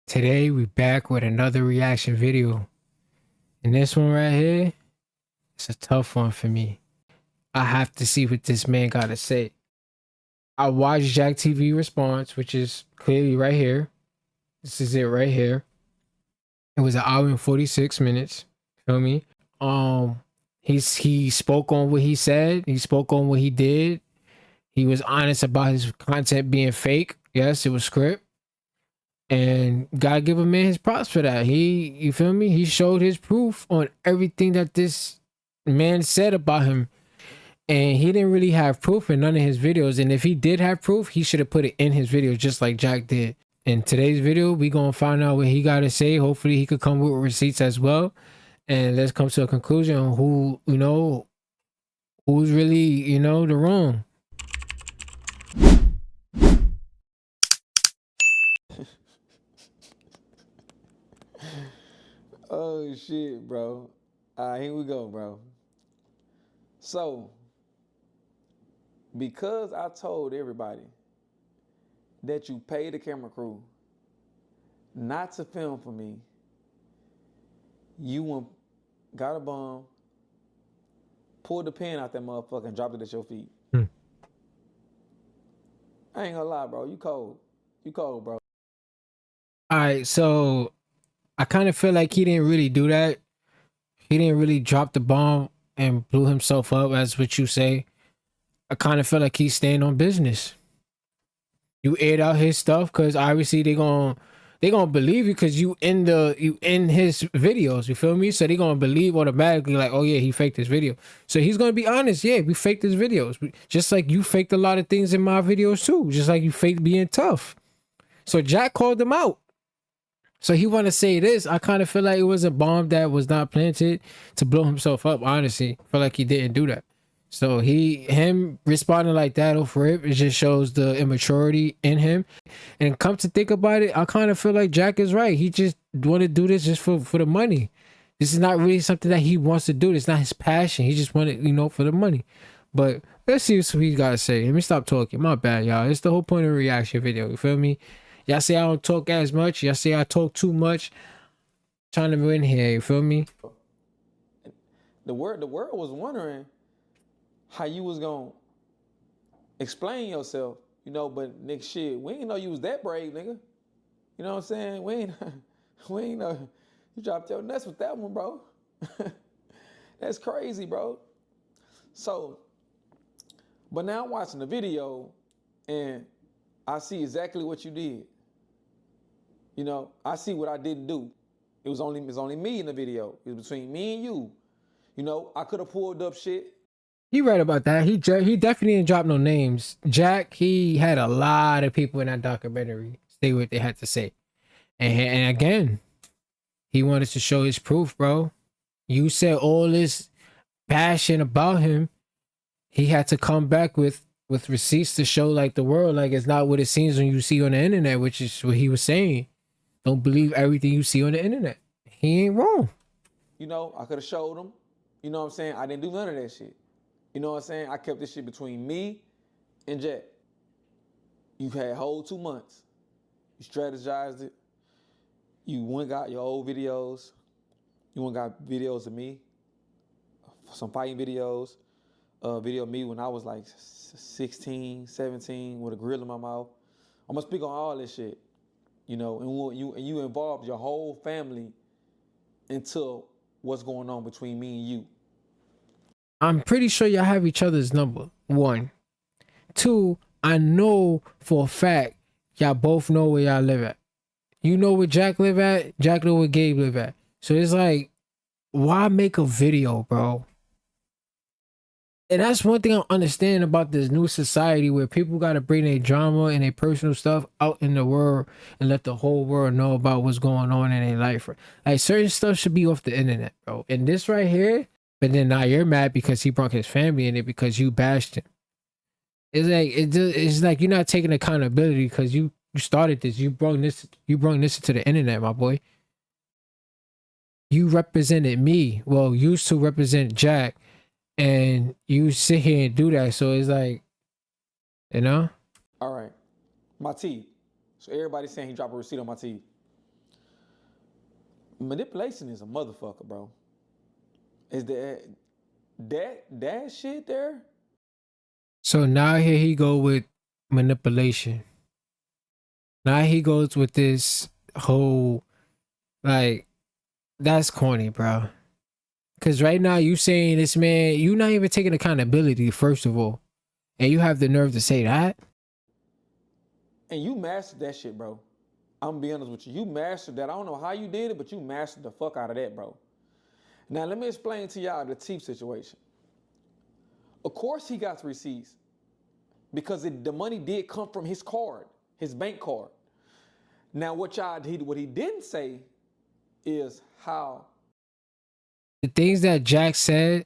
Today we back with another reaction video. And this one right here, it's a tough one for me. I have to see what this man got to say. I watched Jack TV response, which is clearly right here. This is it right here. It was an hour and 46 minutes. Feel me? Um he spoke on what he said, he spoke on what he did. He was honest about his content being fake. Yes, it was script. And gotta give a man his props for that. You feel me? He showed his proof on everything that this man said about him. And he didn't really have proof in none of his videos. And if he did have proof, he should have put it in his videos just like Jack did. In today's video, we gonna find out what he gotta say. Hopefully he could come with receipts as well. And let's come to a conclusion on who's really, the wrong. Oh shit, bro. All right, here we go, bro. So, because I told everybody that you paid the camera crew not to film for me, got a bomb, pulled the pen out that motherfucker and dropped it at your feet. I ain't gonna lie, bro. You cold. You cold, bro. All right, so I kind of feel like he didn't really do that. He didn't really drop the bomb and blew himself up, as what you say. I kind of feel like he's staying on business. You aired out his stuff because obviously they gonna believe you because you in his videos. You feel me? So they gonna believe automatically like, oh yeah, he faked his video. So he's gonna be honest. Yeah, we faked his videos, just like you faked a lot of things in my videos too. Just like you faked being tough. So Jack called him out. So he want to say this. I kind of feel like it was a bomb that was not planted to blow himself up. Honestly, I feel like he didn't do that. So him responding like that off rip, it just shows the immaturity in him. And come to think about it, I kind of feel like Jack is right. He just want to do this just for the money. This is not really something that he wants to do. It's not his passion. He just wanted, for the money. But let's see what he got to say. Let me stop talking. My bad, y'all. It's the whole point of a reaction video. You feel me? Y'all say I don't talk as much. Y'all say I talk too much. Trying to win here. You feel me? The world was wondering how you was gonna explain yourself, but nigga shit, we ain't know you was that brave, nigga. You know what I'm saying? We ain't know you dropped your nuts with that one, bro. That's crazy, bro. So, but now I'm watching the video and I see exactly what you did. I see what I didn't do. It was only me in the video. It was between me and you. I could have pulled up shit. He right about that. He definitely didn't drop no names. Jack, he had a lot of people in that documentary say what they had to say. And again, he wanted to show his proof, bro. You said all this passion about him. He had to come back with receipts to show like the world like it's not what it seems when you see on the internet, which is what he was saying. Don't believe everything you see on the internet. He ain't wrong. I could have showed him. You know what I'm saying? I didn't do none of that shit. You know what I'm saying? I kept this shit between me and Jack. You've had whole 2 months. You strategized it. You went got your old videos. You went got videos of me, some fighting videos, video of me when I was like 16, 17 with a grill in my mouth. I'm gonna speak on all this shit, and you involved your whole family into what's going on between me and you. I'm pretty sure y'all have each other's number. One. Two, I know for a fact y'all both know where y'all live at. You know where Jack live at, Jack know where Gabe live at. So it's like, why make a video, bro? And that's one thing I understand about this new society where people got to bring their drama and their personal stuff out in the world and let the whole world know about what's going on in their life. Like certain stuff should be off the internet, bro. And this right here, but then now you're mad because he brought his family in it because you bashed him. It's like you're not taking accountability because you started this. You brought this into the internet, my boy. You represented me. Well, used to represent Jack. And you sit here and do that. So it's like, All right. My teeth. So everybody's saying he dropped a receipt on my teeth. Manipulation is a motherfucker, bro. Is that shit there? So now here he go with manipulation. Now he goes with this whole like that's corny, bro. Cause right now you saying this man, you not even taking accountability, first of all. And you have the nerve to say that? And you mastered that shit, bro. I'm gonna be honest with you. You mastered that. I don't know how you did it, but you mastered the fuck out of that, bro. Now let me explain to y'all the Teep situation. Of course he got the receipts because the money did come from his card, his bank card. Now what he didn't say is how The things that Jack said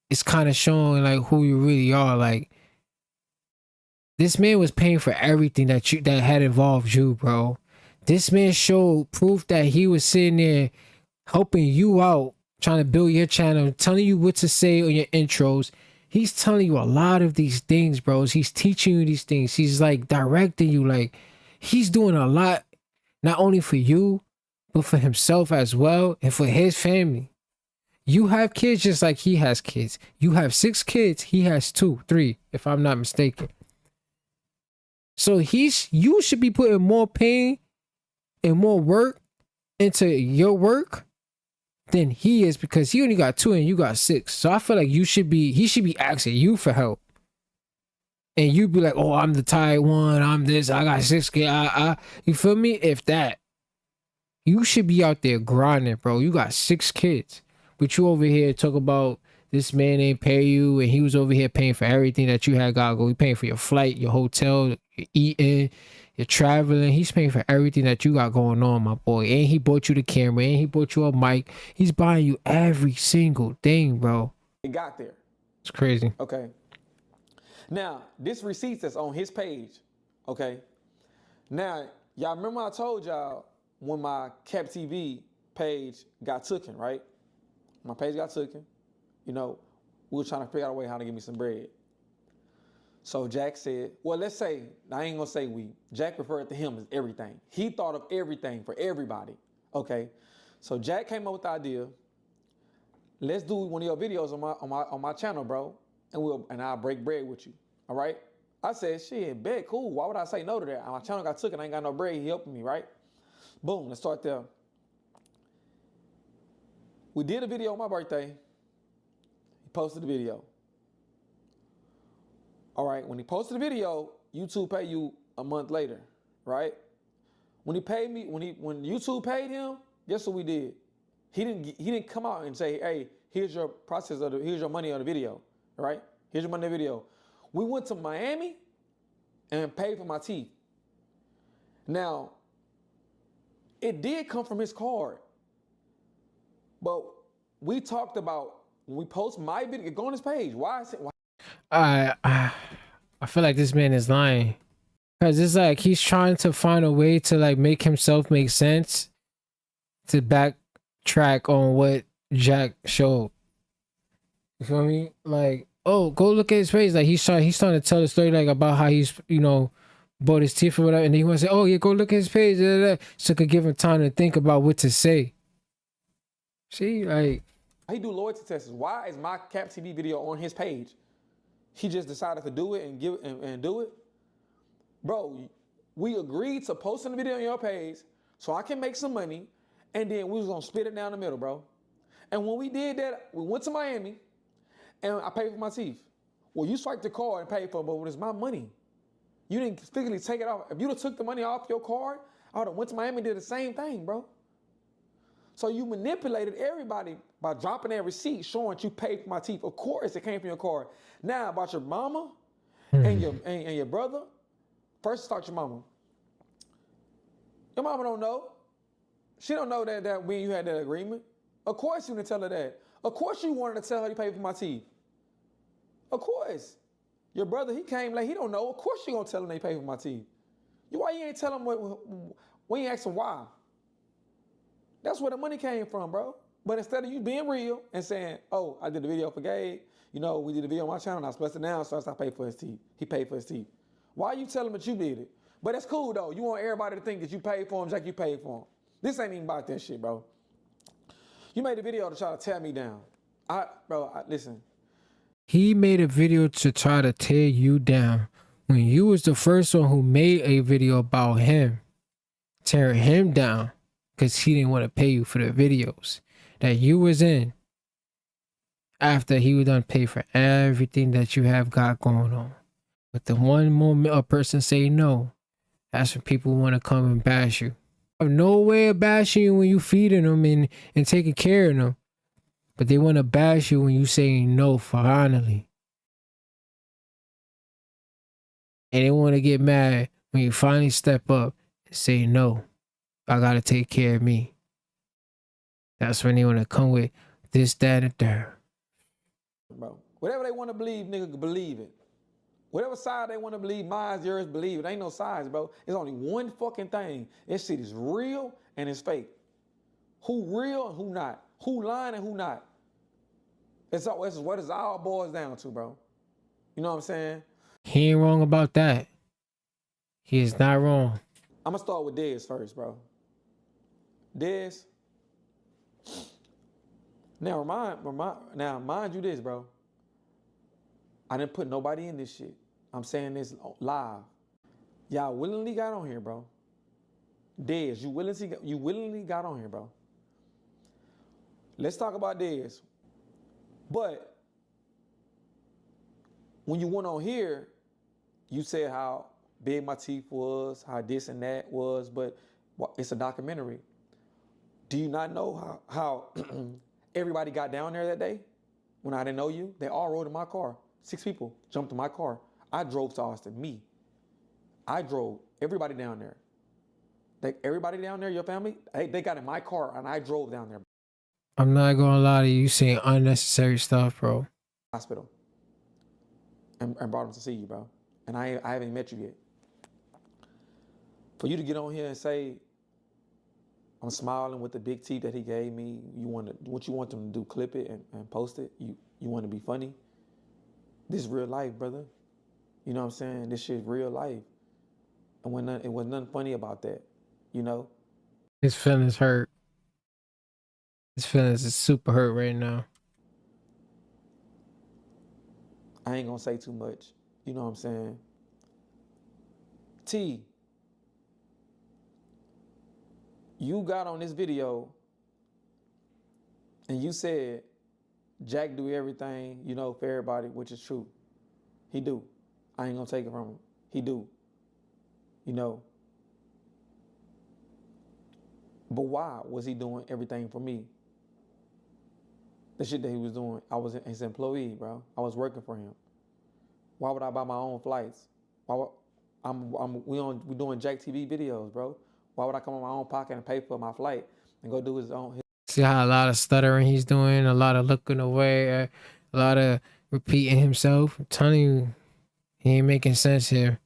is kind of showing like who you really are. Like this man was paying for everything that had involved you, bro. This man showed proof that he was sitting there helping you out, trying to build your channel, telling you what to say on your intros. He's telling you a lot of these things, bros. He's teaching you these things. He's like directing you. Like he's doing a lot, not only for you, but for himself as well and for his family. You have kids just like he has kids. You have 6 kids. He has 2, 3, if I'm not mistaken. So you should be putting more pain and more work into your work than he is because he only got 2 and you got 6. So I feel like he should be asking you for help. And you be like, oh, I'm the tired one. I'm this. I got 6 kids. You feel me? If that, you should be out there grinding, bro. You got 6 kids. But you over here talk about this man ain't pay you and he was over here paying for everything that you had got go. He paying for your flight, your hotel, your eating, your traveling. He's paying for everything that you got going on, my boy. And he bought you the camera and he bought you a mic. He's buying you every single thing, bro. it got there. It's crazy. Okay. Now, this receipt that's on his page, okay? Now, y'all remember I told y'all when my Cap TV page got taken, right? My page got taken. You know, we were trying to figure out a way how to give me some bread. So Jack said, well, let's say, I ain't gonna say we. Jack referred to him as everything. He thought of everything for everybody, okay? So Jack came up with the idea, let's do one of your videos on my channel, bro, and I'll break bread with you, all right? I said, shit, bet, cool. Why would I say no to that? My channel got taken, I ain't got no bread, he helping me, right? Boom, let's start there. We did a video on my birthday. He posted the video. All right, when he posted the video, YouTube pay you a month later, right? When he paid me, when YouTube paid him, guess what we did? He didn't come out and say, hey, here's your here's your money on the video, all right? Here's your money on the video. We went to Miami and paid for my teeth. Now, it did come from his card. But we talked about when we post my video, go on his page. Why is it? Why? I feel like this man is lying. Cause it's like he's trying to find a way to like make himself make sense to backtrack on what Jack showed. You feel me? Like, oh, go look at his page. Like he's trying to tell the story like about how he's, bought his teeth or whatever, and then he wants to say, oh yeah, go look at his page, so it could give him time to think about what to say. See, like He do loyalty tests. Why is my Cap TV video on his page? He just decided to do it and do it. Bro, we agreed to posting the video on your page so I can make some money, and then we was gonna split it down the middle, bro. And when we did that, we went to Miami, and I paid for my teeth. Well, you swiped the card and paid for it, but it was my money. You didn't physically take it off. If you'd have took the money off your card, I would have went to Miami and did the same thing, bro. So you manipulated everybody by dropping that receipt showing you paid for my teeth. Of course, it came from your card. Now about your mama and your brother. First, start your mama. Your mama don't know. She don't know that when you had that agreement. Of course you didn't tell her that. Of course you wanted to tell her you paid for my teeth. Of course. Your brother, he came late. He don't know. Of course you gonna tell him they paid for my teeth. Why you ain't tell him when you ask him why? That's where the money came from, bro. But instead of you being real and saying, oh, I did a video for Gabe, we did a video on my channel and I split it down so I paid for his teeth. He paid for his teeth. Why you tell him that you did it? But that's cool though. You want everybody to think that you paid for him just like you paid for him. This ain't even about that shit, bro. You made a video to try to tear me down. Listen. He made a video to try to tear you down when you was the first one who made a video about him, tearing him down because he didn't want to pay you for the videos that you was in after he was done pay for everything that you have got going on. But the one moment a person say no, that's when people want to come and bash you. I have no way of bashing you when you feeding them and taking care of them. But they want to bash you when you say no finally. And they want to get mad when you finally step up and say no. I gotta take care of me. That's when they want to come with this, that, and that. Bro, whatever they want to believe, nigga, believe it. Whatever side they want to believe, mine's, yours, believe it. Ain't no sides, bro. It's only one fucking thing. This shit is real and it's fake. Who real and who not? Who lying and who not? It's what it all boils down to, bro. You know what I'm saying? He ain't wrong about that. He is not wrong. I'm gonna start with Dez first, bro. Dez. Now mind you this, bro. I didn't put nobody in this shit. I'm saying this live. Y'all willingly got on here, bro. Dez, you willingly got on here, bro. Let's talk about Dez. But when you went on here, you said how big my teeth was, how this and that was, but it's a documentary. Do you not know how everybody got down there that day when I didn't know you? They all rode in my car. 6 people jumped in my car. I drove to Austin, me. I drove everybody down there. Everybody down there, your family, they got in my car and I drove down there. I'm not gonna lie to you, saying unnecessary stuff, bro. Hospital. And brought them to see you, bro. And I haven't met you yet. For you to get on here and say, I'm smiling with the big teeth that he gave me, what you want them to do, clip it and post it? You want to be funny? This is real life, brother. You know what I'm saying? This shit is real life. And it was nothing funny about that, you know? His feelings hurt. His feelings is super hurt right now. I ain't gonna say too much. You know what I'm saying? T, you got on this video and you said Jack do everything, you know, for everybody, which is true. He do. I ain't gonna take it from him. He do. You know. But why was he doing everything for me? The shit that he was doing, I was his employee, bro. I was working for him. Why would I buy my own flights? We doing Jack TV videos, bro. Why would I come on my own pocket and pay for my flight and go do his own? See how a lot of stuttering he's doing, a lot of looking away, a lot of repeating himself. I'm telling you, he ain't making sense here.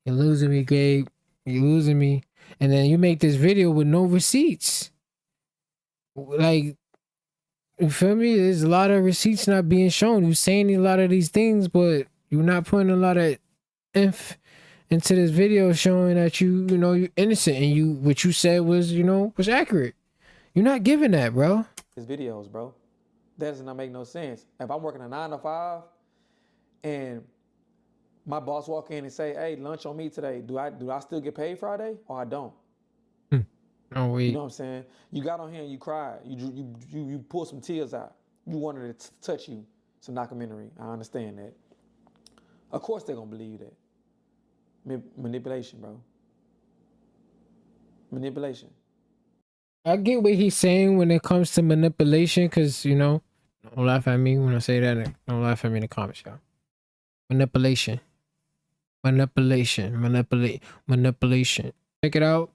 You're losing me, Gabe. You're losing me. And then you make this video with no receipts. Like, you feel me? There's a lot of receipts not being shown. You're saying a lot of these things, but you're not putting a lot of inf into this video showing that you're innocent and what you said was accurate. You're not giving that, bro. His videos, bro. That does not make no sense. If I'm working a 9 to 5 and my boss walk in and say, "Hey, lunch on me today," do I still get paid Friday or I don't? Oh wait. You know what I'm saying? You got on here and you cried. You pulled some tears out. You wanted it to touch you. It's a documentary. I understand that. Of course they're gonna believe that. Manipulation, bro. Manipulation. I get what he's saying when it comes to manipulation, because don't laugh at me when I say that. Don't laugh at me in the comments, y'all. Manipulation. Check it out.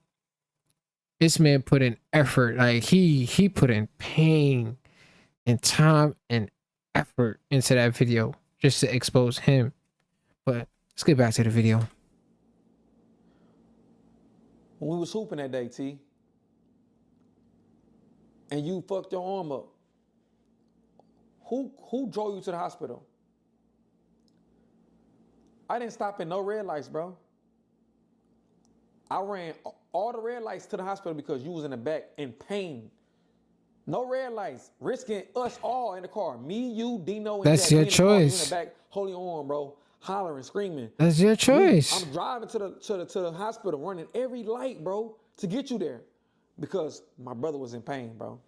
This man put in effort. Like he put in pain and time and effort into that video just to expose him. But let's get back to the video. When we was hooping that day, T, and you fucked your arm up, who drove you to the hospital? I didn't stop at no red lights, bro. I ran all the red lights to the hospital because you was in the back in pain. No red lights, risking us all in the car. Me, you, Dino, and That's Jack. your We in the car. You in the choice. back, holding on, bro, hollering, screaming. That's your choice. I'm driving to the hospital, running every light, bro, to get you there, because my brother was in pain, bro.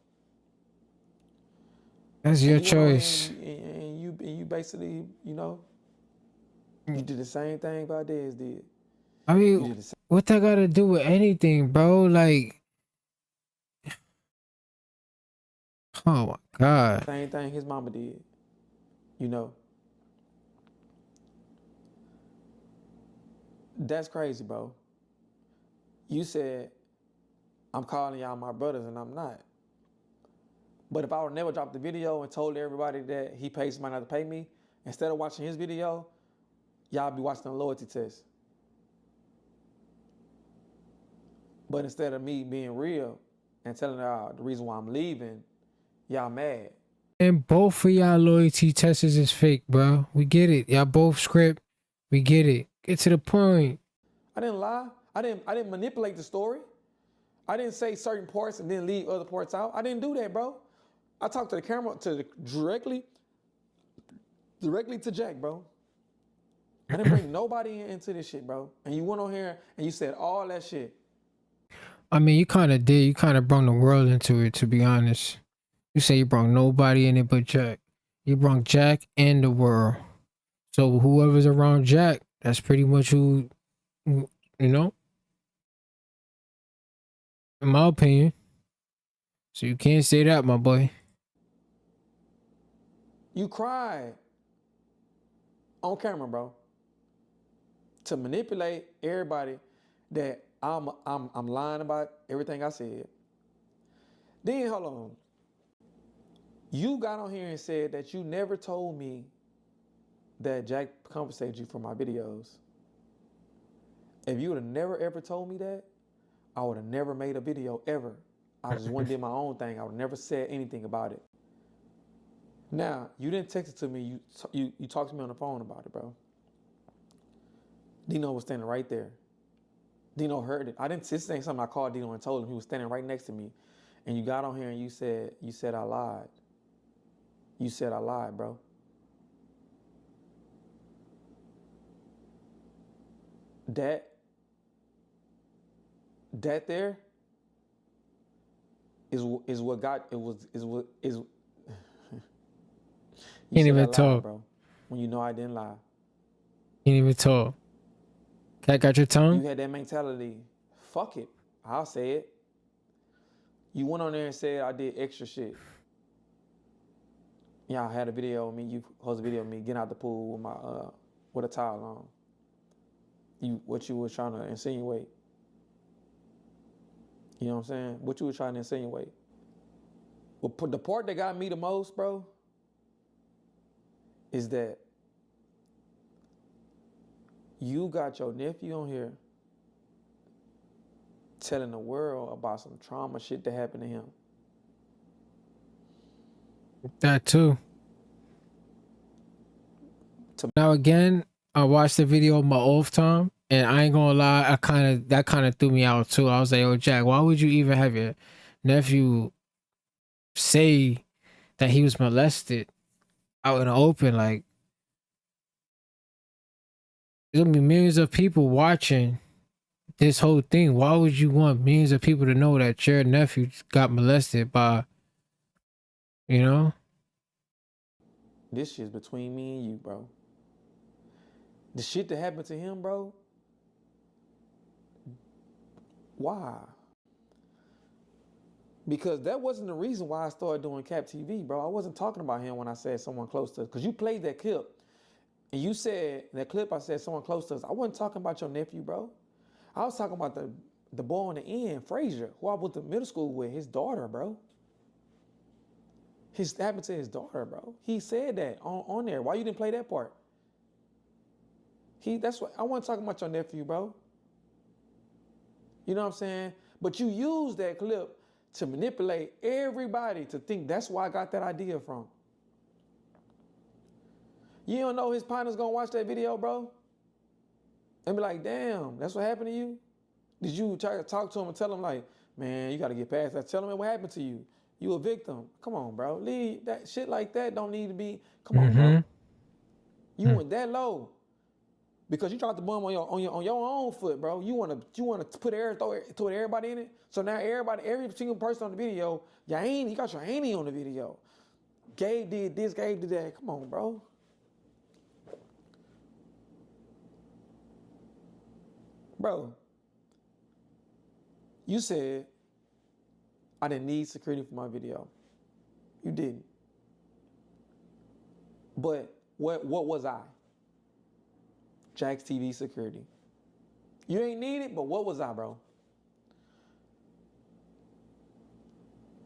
That's And your you went on here choice. and you basically, you did the same thing Valdez did. I You mean, did the what that got to do with anything, bro? Like, oh my God. same thing his mama did. You know, that's crazy, bro. You said I'm calling y'all my brothers, and I'm not. But if I would never dropped the video and told everybody that he paid somebody not to pay me, instead of watching his video, y'all be watching a loyalty test. But instead of me being real and telling y'all the reason why I'm leaving, y'all mad. And both of y'all loyalty tests is fake, bro. We get it. Y'all both script. We get it. Get to the point. I didn't lie. I didn't manipulate the story. I didn't say certain parts and then leave other parts out. I didn't do that, bro. I talked to the camera directly to Jack, bro. I didn't bring nobody into this shit, bro. And you went on here and you said all that shit. I mean, you kind of did. You kind of brought the world into it, to be honest. You say you brought nobody in it but Jack. You brought Jack and the world. So whoever's around Jack, that's pretty much who, you know, in my opinion. So you can't say that, my boy. You cried on camera, bro, to manipulate everybody that I'm lying about everything I said. Then hold on. You got on here and said that you never told me that Jack compensated you for my videos. If you would have never ever told me that, I would have never made a video ever. I just went and did my own thing. I would have never said anything about it. Now, you didn't text it to me. You talked to me on the phone about it, bro. Dino was standing right there. Dino heard it. I didn't. This ain't something I called Dino and told him. He was standing right next to me, and you got on here and you said I lied. You said I lied, bro. That there is what got it was is what is. You Can't said I even lied, talk. bro. When you know I didn't lie. Can't even talk. Cat got your tongue? You had that mentality. Fuck it. I'll say it. You went on there and said I did extra shit. Yeah, I had a video of me. You posted a video of me getting out the pool with my with a towel on. What you was trying to insinuate. You know what I'm saying? What you was trying to insinuate. But the part that got me the most, bro, is that you got your nephew on here telling the world about some trauma shit that happened to him. That too. Now again, I watched the video on my off time, and I ain't gonna lie, that kind of threw me out too. I was like, "Oh, Jack, why would you even have your nephew say that he was molested out in the open? Like, there's gonna be millions of people watching this whole thing. Why would you want millions of people to know that your nephew got molested by, you know?" This shit's between me and you, bro. The shit that happened to him, bro. Why? Because that wasn't the reason why I started doing Cap TV, bro. I wasn't talking about him when I said someone close to us. Because you played that clip. And you said, in that clip, I said someone close to us. I wasn't talking about your nephew, bro. I was talking about the boy on the end, Frazier, who I went to middle school with, his daughter, bro. His happened to his daughter, bro. He said that on there. Why you didn't play that part? That's what I wasn't talking about your nephew, bro. You know what I'm saying? But you used that clip to manipulate everybody to think that's where I got that idea from. You don't know his partner's gonna watch that video, bro? And be like, damn, that's what happened to you? Did you try to talk to him and tell him like, man, you got to get past that? Tell him what happened to you. You a victim. Come on, bro. Leave that shit like that. Don't need to be. Come on, bro. You went that low because you dropped the bomb on your own foot, bro. You wanna put everybody in it. So now every single person on the video, you got your Annie on the video. Gabe did this, Gabe did that. Come on, bro. Bro, you said I didn't need security for my video. You didn't. But what was I? Jack's TV security. You ain't need it, but what was I, bro?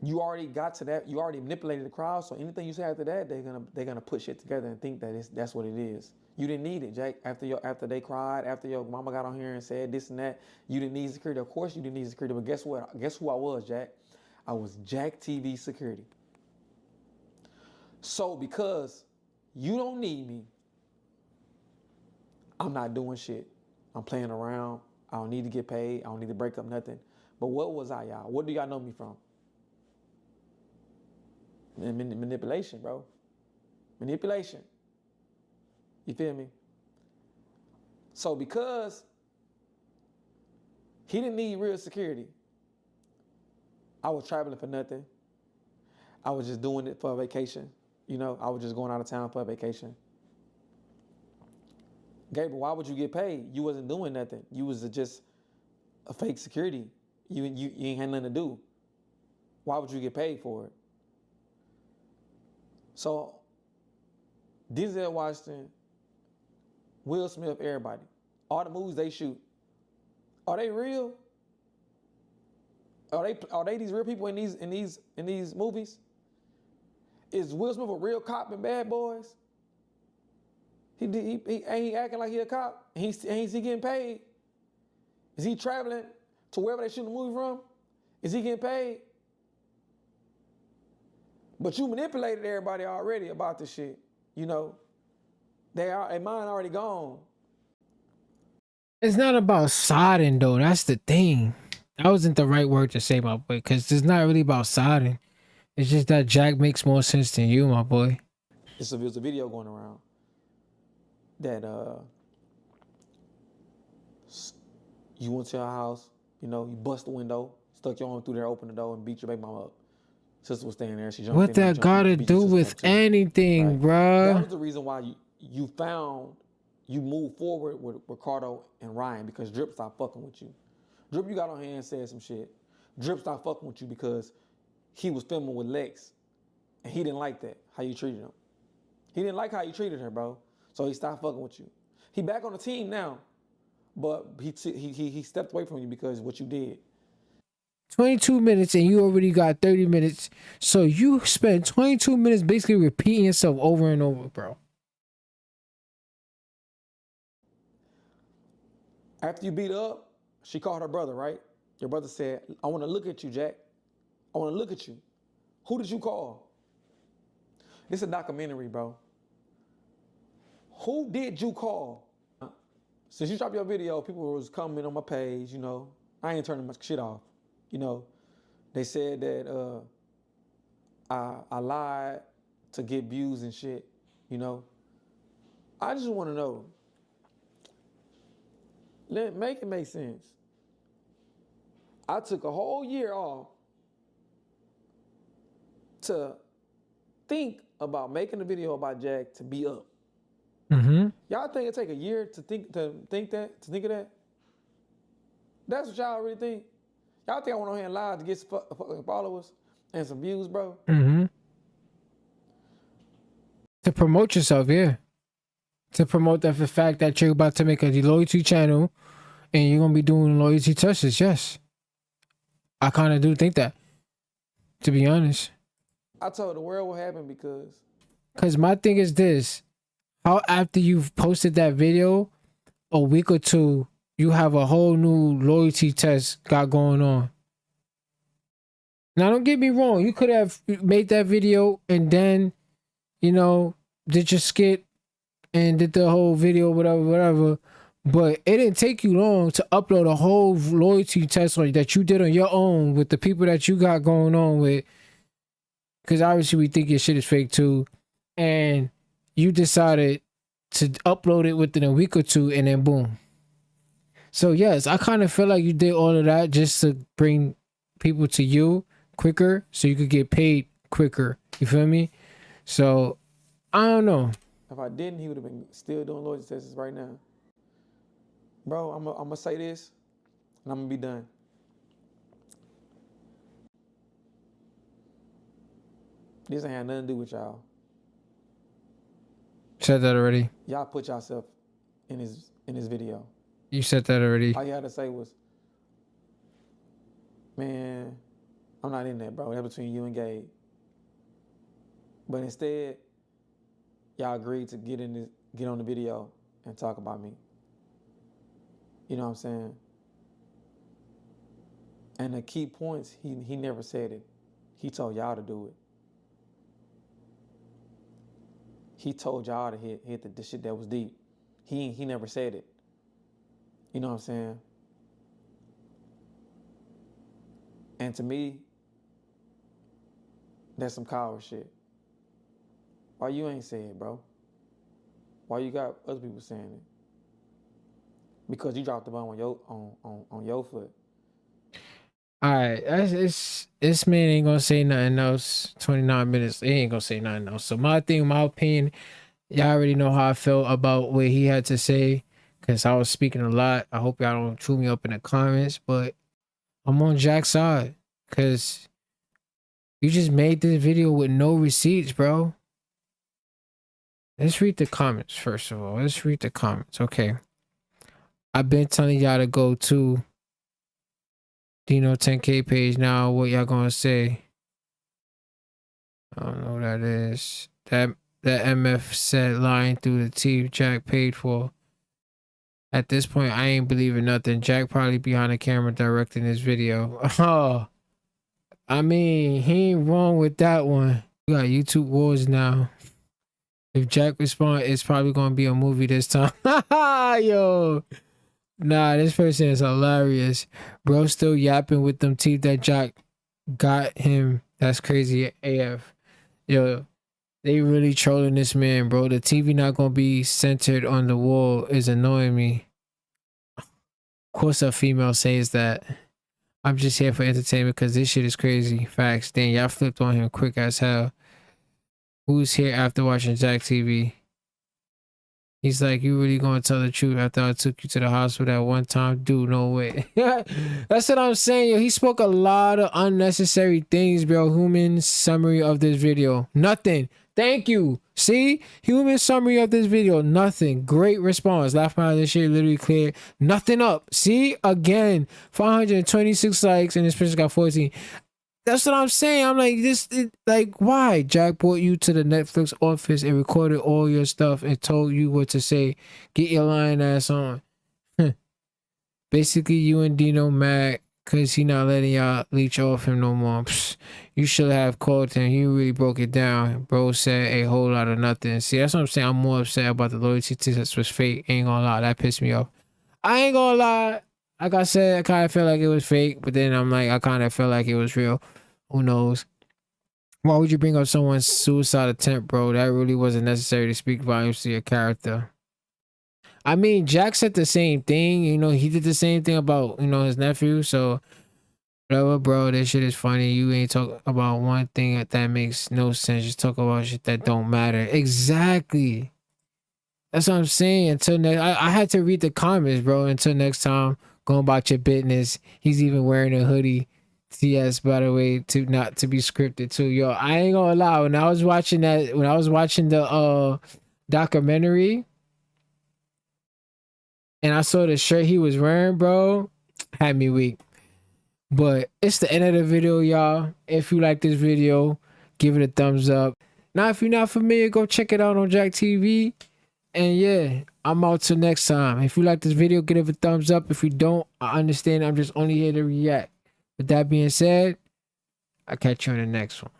You already got to that. You already manipulated the crowd. So anything you say after that, they're gonna put shit together and think that that's what it is. You didn't need it, Jack. After they cried, after your mama got on here and said this and that, you didn't need security. Of course you didn't need security. But guess what? Guess who I was, Jack? I was Jack TV security. So because you don't need me, I'm not doing shit. I'm playing around. I don't need to get paid. I don't need to break up nothing. But what was I, y'all? What do y'all know me from? Manipulation, bro. Manipulation. You feel me? So because he didn't need real security, I was traveling for nothing. I was just doing it for a vacation. You know, I was just going out of town for a vacation. Gabriel, why would you get paid? You wasn't doing nothing. You was just a fake security. You ain't had nothing to do. Why would you get paid for it? So, Denzel Washington, Will Smith, everybody, all the movies they shoot, are they real? Are they these real people in these movies? Is Will Smith a real cop in Bad Boys? Ain't he acting like he a cop? Ain't he getting paid? Is he traveling to wherever they shoot the movie from? Is he getting paid? But you manipulated everybody already about this shit. You know, their mind already gone. It's not about siding though. That's the thing. That wasn't the right word to say, my boy, because it's not really about siding. It's just that Jack makes more sense than you, my boy. There's a video going around that you went to your house, you know, you bust the window, stuck your arm through there, opened the door, and beat your baby mama up. Sister was standing there. She jumped What in. that gotta do with anything, right? That was bruh? the reason why you moved forward with Ricardo and Ryan, because Drip stopped fucking with you. Drip, you got on here and said some shit. Drip stopped fucking with you because he was filming with Lex, and he didn't like that, how you treated him. He didn't like how you treated her, bro. So he stopped fucking with you. He back on the team now, but he stepped away from you because of what you did. 22 minutes and you already got 30 minutes. So you spent 22 minutes basically repeating yourself over and over, bro. After you beat her up, she called her brother, right? Your brother said, I want to look at you, Jack. I want to look at you. Who did you call? This is a documentary, bro. Who did you call? Since you dropped your video, people was commenting on my page, you know. I ain't turning my shit off. You know, they said that I lied to get views and shit, you know. I just want to know, make it make sense. I took a whole year off to think about making a video about Jack to be up. Mm-hmm. Y'all think it take a year to think of that? That's what y'all really think? Y'all think I went on here and lied to get some followers and some views, bro? Mm-hmm. To promote yourself, yeah. To promote the fact that you're about to make a loyalty channel and you're gonna be doing loyalty touches, yes. I kind of do think that, to be honest. I told the world what happened because my thing is this: how after you've posted that video, a week or two, you have a whole new loyalty test got going on. Now, don't get me wrong. You could have made that video and then, you know, did your skit and did the whole video, whatever. But it didn't take you long to upload a whole loyalty test that you did on your own with the people that you got going on with. Because obviously we think your shit is fake too. And you decided to upload it within a week or two, and then boom. So yes, I kind of feel like you did all of that just to bring people to you quicker so you could get paid quicker. You feel me? So I don't know. If I didn't, he would have been still doing loyalty tests right now. Bro, I'm gonna say this, and I'm gonna be done. This ain't had nothing to do with y'all. Said that already. Y'all put yourself in his video. You said that already. All you had to say was, man, I'm not in that, bro. That's between you and Gabe. But instead, y'all agreed to get on the video and talk about me. You know what I'm saying? And the key points, he never said it. He told y'all to do it. He told y'all to hit the shit that was deep. He never said it. You know what I'm saying? And to me, that's some coward shit. Why you ain't saying it, bro? Why you got other people saying it? Because you dropped the bomb on your foot. All right, this man ain't gonna say nothing else. 29 minutes, he ain't gonna say nothing else. So my opinion, y'all already know how I felt about what he had to say, because I was speaking a lot. I hope y'all don't chew me up in the comments, but I'm on Jack's side, because you just made this video with no receipts, bro. Let's read the comments first of all. Let's read the comments. Okay. I've been telling y'all to go to Dino 10K page now. What y'all gonna say? I don't know what that is. That MF said lying through the teeth Jack paid for. At this point, I ain't believing nothing. Jack probably behind the camera directing this video. Oh, I mean, he ain't wrong with that one. We got YouTube wars now. If Jack respond, it's probably gonna be a movie this time. Yo. Nah, this person is hilarious. Bro still yapping with them teeth that Jack got him. That's crazy AF. Yo, they really trolling this man, bro. The TV not gonna be centered on the wall is annoying me. Of course a female says that. I'm just here for entertainment because this shit is crazy. Facts. Dang, y'all flipped on him quick as hell. Who's here after watching Jack TV? He's like, you really gonna tell the truth after I took you to the hospital that one time? Dude, no way. That's what I'm saying, yo. He spoke a lot of unnecessary things, bro. Human summary of this video. Nothing. Thank you. See? Human summary of this video. Nothing. Great response. Laugh out of this shit literally clear. Nothing up. See? Again. 526 likes and this person got 14. That's what I'm saying. I'm like, why? Jack brought you to the Netflix office and recorded all your stuff and told you what to say. Get your lying ass on. Basically, you and Dino mad because he not letting y'all leech off him no more. Psst, you should have called him. He really broke it down. Bro said a whole lot of nothing. See, that's what I'm saying. I'm more upset about the loyalty test was fake. Ain't gonna lie. That pissed me off. I ain't gonna lie. Like I said, I kind of felt like it was fake, but then I'm like, I kind of felt like it was real. Who knows? Why would you bring up someone's suicide attempt, bro? That really wasn't necessary to speak volumes to your character. I mean, Jack said the same thing. You know, he did the same thing about, his nephew. So, whatever, bro. This shit is funny. You ain't talk about one thing that makes no sense. Just talk about shit that don't matter. Exactly. That's what I'm saying. Until next, I had to read the comments, bro. Until next time, go about your business. He's even wearing a hoodie. Yes, by the way, to not to be scripted too. Yo, I ain't gonna lie. When I was watching the documentary and I saw the shirt he was wearing, bro, had me weak. But it's the end of the video, y'all. If you like this video, give it a thumbs up. Now, if you're not familiar, go check it out on Jack TV. And yeah, I'm out till next time. If you like this video, give it a thumbs up. If you don't, I understand. I'm just only here to react. With that being said, I'll catch you in the next one.